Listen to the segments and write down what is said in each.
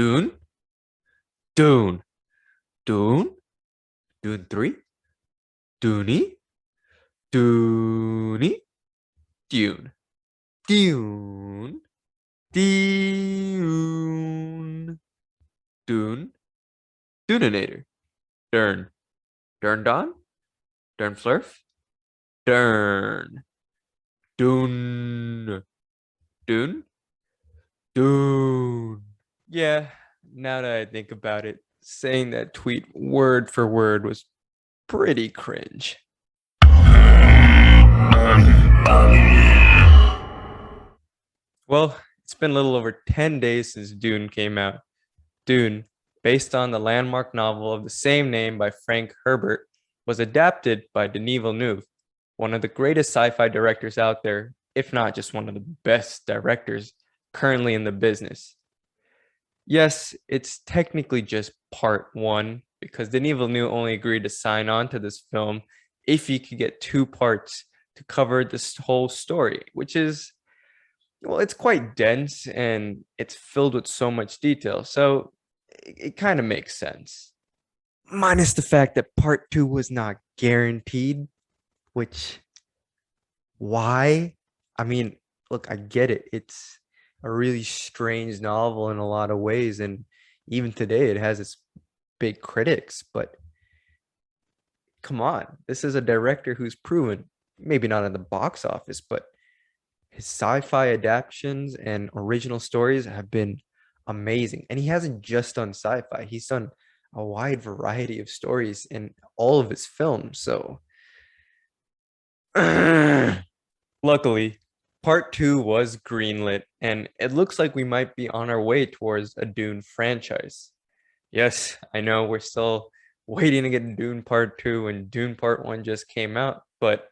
Dune, Dune, Dune, Dune 3, Dooney, Dooney, Dune, Dune, Dune, Dune, Duninator, Dern, Dern Don, Dern Flurf, Dern, Dune, Dune, Dune. Yeah, now that I think about it, saying that tweet word for word was pretty cringe. Well, it's been a little over 10 days since Dune came out. Dune, based on the landmark novel of the same name by Frank Herbert, was adapted by Denis Villeneuve, one of the greatest sci-fi directors out there, if not just one of the best directors currently in the business. Yes, it's technically just part one because Denis Villeneuve only agreed to sign on to this film if he could get two parts to cover this whole story, which is, well, it's quite dense and it's filled with so much detail. So it kind of makes sense. Minus the fact that part two was not guaranteed, which, why? I mean, look, I get it. It's a really strange novel in a lot of ways. And even today, it has its big critics. But come on, this is a director who's proven, maybe not in the box office, but his sci-fi adaptations and original stories have been amazing. And he hasn't just done sci-fi, he's done a wide variety of stories in all of his films. So luckily, part two was greenlit, and it looks like we might be on our way towards a Dune franchise. Yes, I know we're still waiting to get Dune part two, and Dune part one just came out, but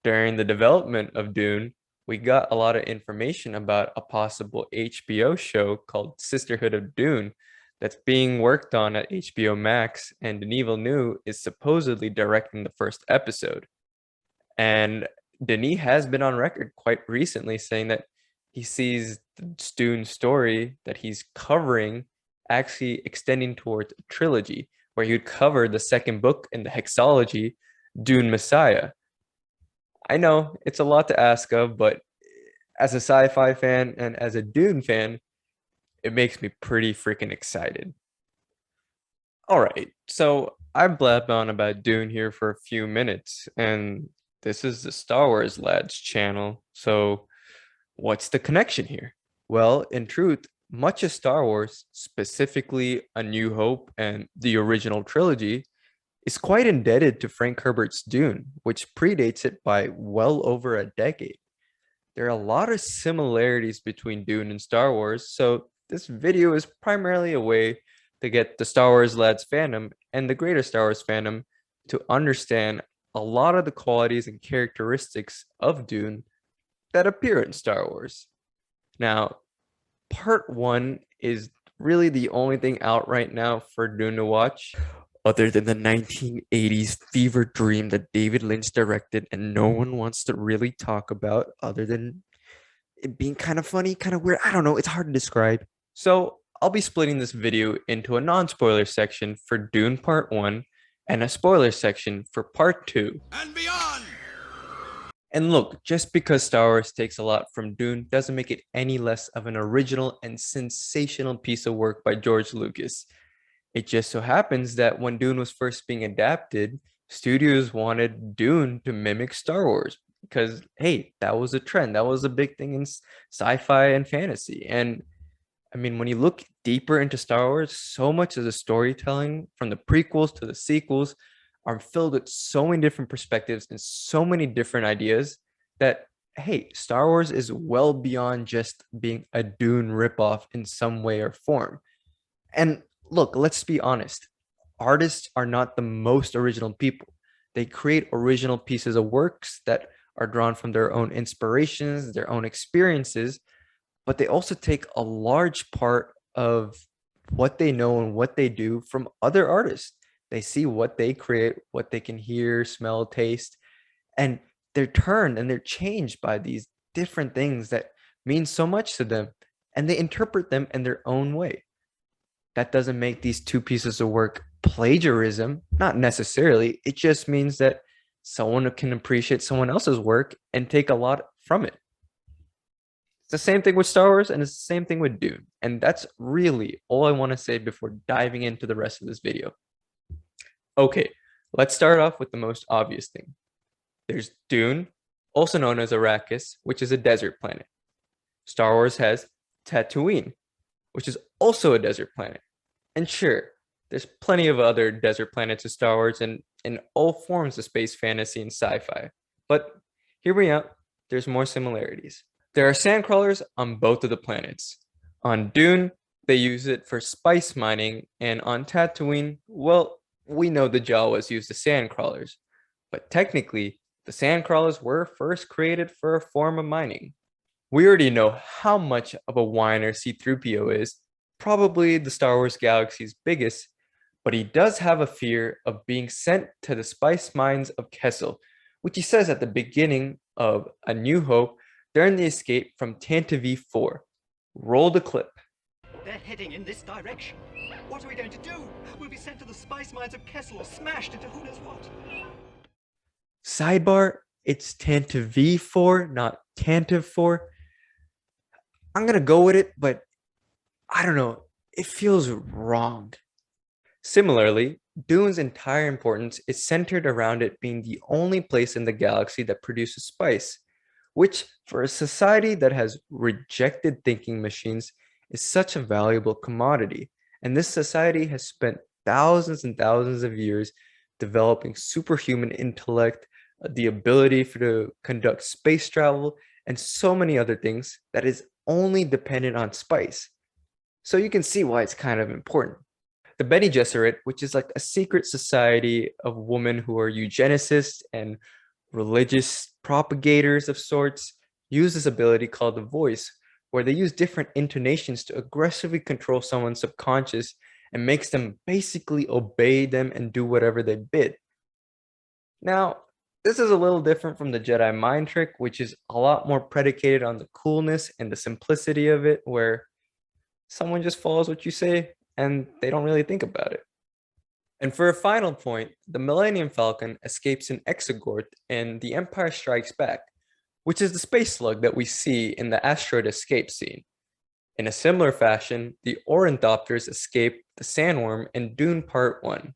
during the development of Dune, we got a lot of information about a possible HBO show called Sisterhood of Dune that's being worked on at HBO Max, and Denis Villeneuve is supposedly directing the first episode. And Denis has been on record quite recently saying that he sees the Dune story that he's covering actually extending towards a trilogy where he would cover the second book in the hexology, Dune Messiah. I know it's a lot to ask of, but as a sci-fi fan and as a Dune fan, it makes me pretty freaking excited. All right, so I've blabbed on about Dune here for a few minutes, and this is the Star Wars Lads channel. So, what's the connection here? Well, in truth, much of Star Wars, specifically A New Hope and the original trilogy, is quite indebted to Frank Herbert's Dune, which predates it by well over a decade. There are a lot of similarities between Dune and Star Wars, so this video is primarily a way to get the Star Wars Lads fandom and the greater Star Wars fandom to understand a lot of the qualities and characteristics of Dune that appear in Star Wars. Now, part one is really the only thing out right now for Dune to watch, other than the 1980s fever dream that David Lynch directed and no one wants to really talk about other than it being kind of funny, kind of weird. I don't know. It's hard to describe. So I'll be splitting this video into a non-spoiler section for Dune Part 1 and a spoiler section for Part 2. And beyond! And look, just because Star Wars takes a lot from Dune doesn't make it any less of an original and sensational piece of work by George Lucas. It just so happens that when Dune was first being adapted, studios wanted Dune to mimic Star Wars because, hey, that was a trend. That was a big thing in sci-fi and fantasy. And I mean, when you look deeper into Star Wars, so much of the storytelling from the prequels to the sequels are filled with so many different perspectives and so many different ideas that, hey, Star Wars is well beyond just being a Dune ripoff in some way or form. And look, let's be honest. Artists are not the most original people. They create original pieces of works that are drawn from their own inspirations, their own experiences, but they also take a large part of what they know and what they do from other artists. They see what they create, what they can hear, smell, taste, and they're turned and they're changed by these different things that mean so much to them, and they interpret them in their own way. that doesn't make these two pieces of work plagiarism, not necessarily. It just means that someone can appreciate someone else's work and take a lot from it. It's the same thing with Star Wars and it's the same thing with Dune. And that's really all I want to say before diving into the rest of this video. Okay, let's start off with the most obvious thing. There's Dune, also known as Arrakis, which is a desert planet. Star Wars has Tatooine, which is also a desert planet. And sure, there's plenty of other desert planets in Star Wars and in all forms of space fantasy and sci-fi. But hear me out, there's more similarities. There are sandcrawlers on both of the planets. On Dune, they use it for spice mining, and on Tatooine, well, we know the Jawas use the sandcrawlers. But technically, the sandcrawlers were first created for a form of mining. We already know how much of a whiner C-3PO is, probably the Star Wars galaxy's biggest, but he does have a fear of being sent to the spice mines of Kessel, which he says at the beginning of A New Hope during the escape from Tantive 4. Roll the clip. They're heading in this direction. What are we going to do? We'll be sent to the spice mines of Kessel or smashed into who knows what. Sidebar, it's Tantive 4, not Tantive 4. I'm going to go with it, but I don't know. It feels wrong. Similarly, Dune's entire importance is centered around it being the only place in the galaxy that produces spice, which for a society that has rejected thinking machines is such a valuable commodity. And this society has spent thousands and thousands of years developing superhuman intellect, the ability to conduct space travel, and so many other things that is only dependent on spice. So you can see why it's kind of important. The Bene Gesserit, which is like a secret society of women who are eugenicists and religious propagators of sorts, use this ability called the voice, where they use different intonations to aggressively control someone's subconscious and makes them basically obey them and do whatever they bid. Now, this is a little different from the Jedi mind trick, which is a lot more predicated on the coolness and the simplicity of it, where someone just follows what you say and they don't really think about it. And for a final point, the Millennium Falcon escapes an Exogorth in The Empire Strikes Back, which is the space slug that we see in the asteroid escape scene. In a similar fashion, the Ornithopters escape the sandworm in Dune Part 1.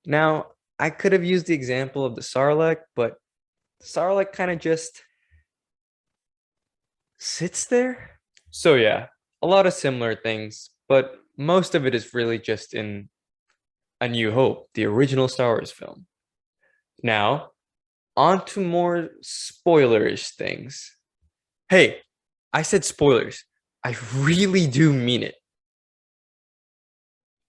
Now, I could have used the example of the Sarlacc, but the Sarlacc kind of just sits there. So yeah, a lot of similar things, but most of it is really just in A New Hope, the original Star Wars film. Now, on to more spoilerish things. Hey, I said spoilers. I really do mean it.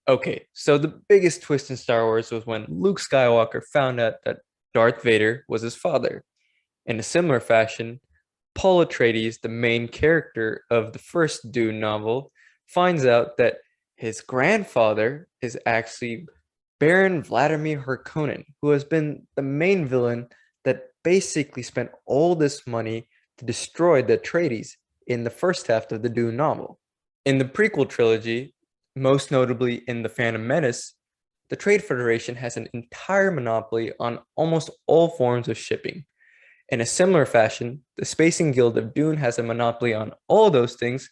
Okay, so the biggest twist in Star Wars was when Luke Skywalker found out that Darth Vader was his father. In a similar fashion, Paul Atreides, the main character of the first Dune novel, finds out that his grandfather is actually Baron Vladimir Harkonnen, who has been the main villain that basically spent all this money to destroy the Atreides in the first half of the Dune novel. In the prequel trilogy, most notably in The Phantom Menace, the Trade Federation has an entire monopoly on almost all forms of shipping. In a similar fashion, the Spacing Guild of Dune has a monopoly on all those things,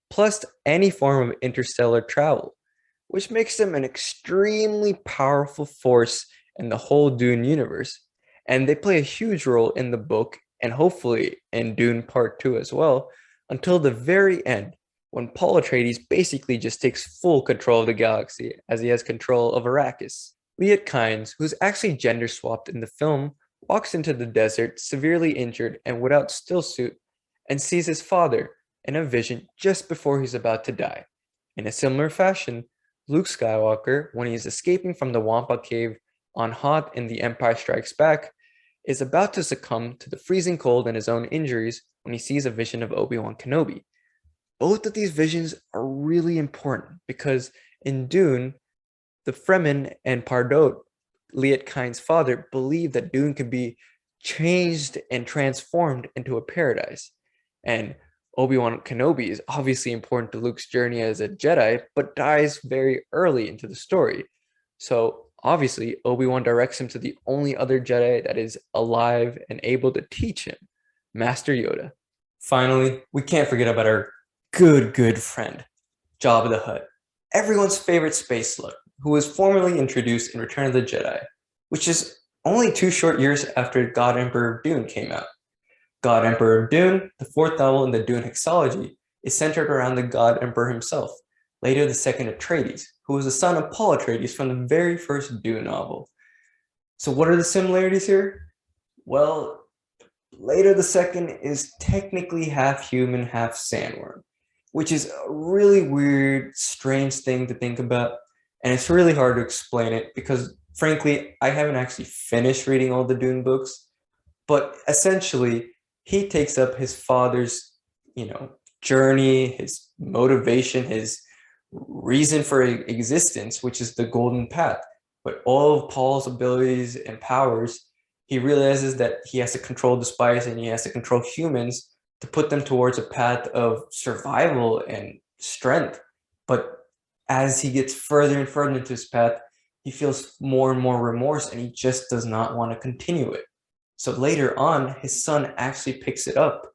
plus any form of interstellar travel, which makes them an extremely powerful force in the whole Dune universe. And they play a huge role in the book, and hopefully in Dune Part 2 as well, until the very end, when Paul Atreides basically just takes full control of the galaxy as he has control of Arrakis. Liet Kynes, who's actually gender swapped in the film, walks into the desert severely injured and without stillsuit and sees his father in a vision just before he's about to die. In a similar fashion, Luke Skywalker, when he is escaping from the Wampa Cave on Hoth in The Empire Strikes Back, is about to succumb to the freezing cold and his own injuries when he sees a vision of Obi-Wan Kenobi. Both of these visions are really important because in Dune, the Fremen and Pardot, Liet Kynes' father, believed that Dune could be changed and transformed into a paradise. And Obi-Wan Kenobi is obviously important to Luke's journey as a Jedi, but dies very early into the story. So obviously, Obi-Wan directs him to the only other Jedi that is alive and able to teach him, Master Yoda. Finally, we can't forget about our good friend, Jabba the Hutt, everyone's favorite space slug, who was formally introduced in Return of the Jedi, which is only 2 short years after God Emperor of Dune came out. God Emperor of Dune, the fourth novel in the Dune hexalogy, is centered around the God Emperor himself, later the second Atreides, who was the son of Paul Atreides from the very first Dune novel. So what are the similarities here? Well, later the second is technically half human, half sandworm, which is a really weird, strange thing to think about. And it's really hard to explain it because, frankly, I haven't actually finished reading all the Dune books. But essentially, he takes up his father's, journey, his motivation, his reason for existence, which is the golden path. But all of Paul's abilities and powers, he realizes that he has to control the spice and he has to control humans to put them towards a path of survival and strength. But as he gets further and further into his path, he feels more and more remorse and he just does not want to continue it. So later on, his son actually picks it up.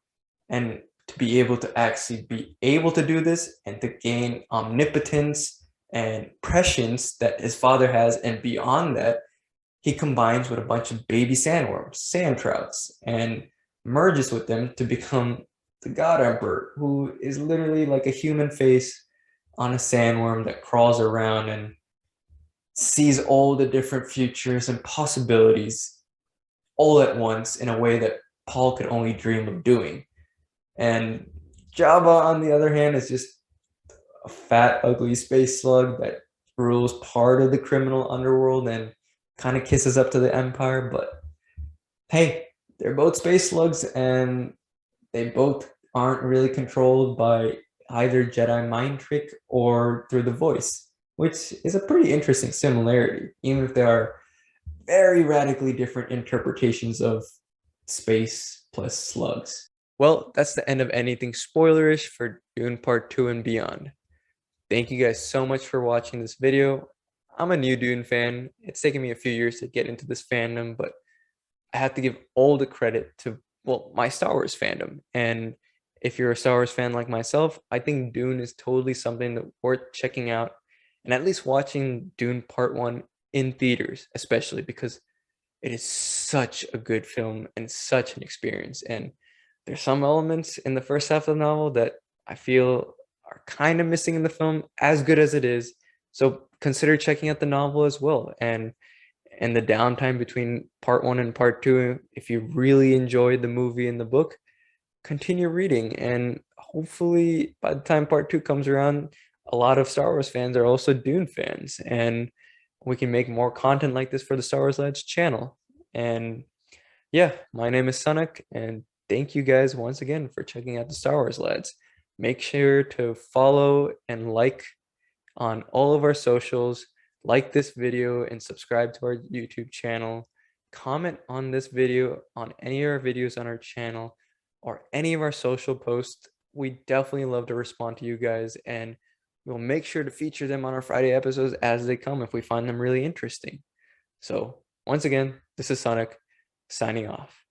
And to be able to do this and to gain omnipotence and prescience that his father has, and beyond that, he combines with a bunch of baby sandworms, sand trouts, and merges with them to become the God Emperor, who is literally like a human face on a sandworm that crawls around and sees all the different futures and possibilities all at once in a way that Paul could only dream of doing. And Jabba, on the other hand, is just a fat, ugly space slug that rules part of the criminal underworld and kind of kisses up to the Empire. But hey, they're both space slugs and they both aren't really controlled by either Jedi mind trick or through the voice, which is a pretty interesting similarity, even if they are very radically different interpretations of space plus slugs. Well, that's the end of anything spoilerish for Dune Part 2 and beyond. Thank you guys so much for watching this video. I'm a new Dune fan. It's taken me a few years to get into this fandom, but I have to give all the credit to, well, my Star Wars fandom. And if you're a Star Wars fan like myself, I think Dune is totally something that worth checking out and at least watching Dune Part 1 in theaters, especially because it is such a good film and such an experience. And there's some elements in the first half of the novel that I feel are kind of missing in the film, as good as it is. So consider checking out the novel as well. And the downtime between part 1 and part 2, if you really enjoyed the movie and the book, continue reading. And hopefully by the time part 2 comes around, a lot of Star Wars fans are also Dune fans. And we can make more content like this for the Star Wars Lads channel. And yeah, my name is Sanak, and thank you guys once again for checking out the Star Wars Lads. Make sure to follow and like on all of our socials, like this video and subscribe to our YouTube channel. Comment on this video on any of our videos on our channel or any of our social posts. We definitely love to respond to you guys, and we'll make sure to feature them on our Friday episodes as they come if we find them really interesting. So once again, this is Sonic signing off.